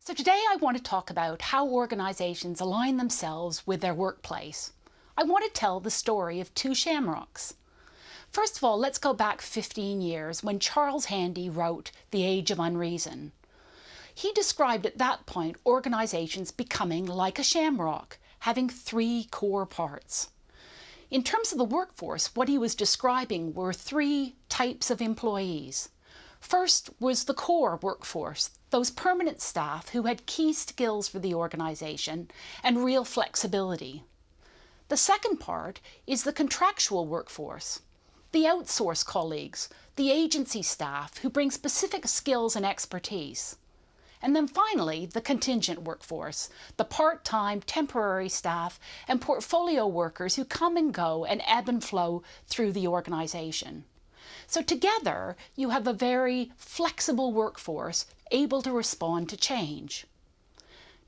So today I want to talk about how organisations align themselves with their workplace. I want to tell the story of two shamrocks. First of all, let's go back 15 years when Charles Handy wrote The Age of Unreason. He described at that point organisations becoming like a shamrock, having three core parts. In terms of the workforce, what he was describing were three types of employees. First was the core workforce, those permanent staff who had key skills for the organisation and real flexibility. The second part is the contractual workforce, the outsourced colleagues, the agency staff who bring specific skills and expertise. And then finally, the contingent workforce, the part-time, temporary staff and portfolio workers who come and go and ebb and flow through the organisation. So together, you have a very flexible workforce able to respond to change.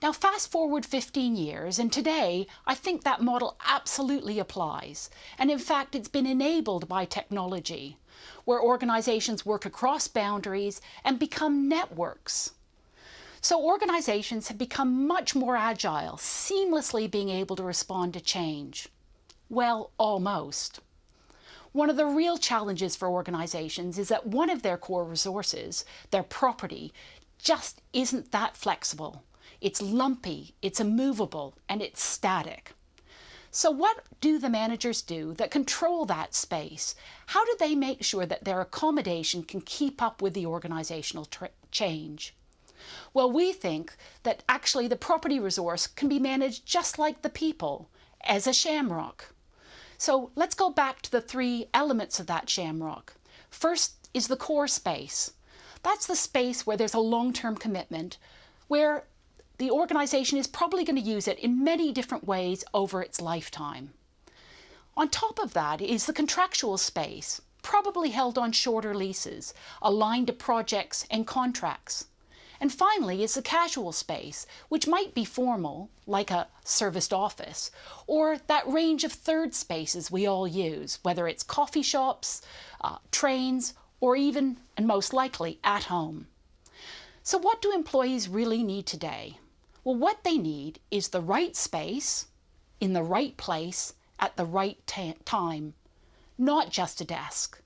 Now fast forward 15 years and today I think that model absolutely applies, and in fact it's been enabled by technology, where organisations work across boundaries and become networks. So organisations have become much more agile, seamlessly being able to respond to change. Well, almost. One of the real challenges for organisations is that one of their core resources, their property, just isn't that flexible. It's lumpy, it's immovable, and it's static. So what do the managers do that control that space? How do they make sure that their accommodation can keep up with the organisational change? Well, we think that actually the property resource can be managed just like the people, as a shamrock. So let's go back to the three elements of that shamrock. First is the core space. That's the space where there's a long-term commitment, where the organisation is probably going to use it in many different ways over its lifetime. On top of that is the contractual space, probably held on shorter leases, aligned to projects and contracts. And finally is the casual space, which might be formal, like a serviced office, or that range of third spaces we all use, whether it's coffee shops, trains, or even, and most likely, at home. So what do employees really need today? Well, what they need is the right space, in the right place, at the right time, not just a desk.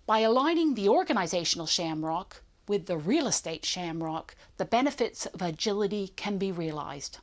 By aligning the organisational shamrock with the real estate shamrock, the benefits of agility can be realised.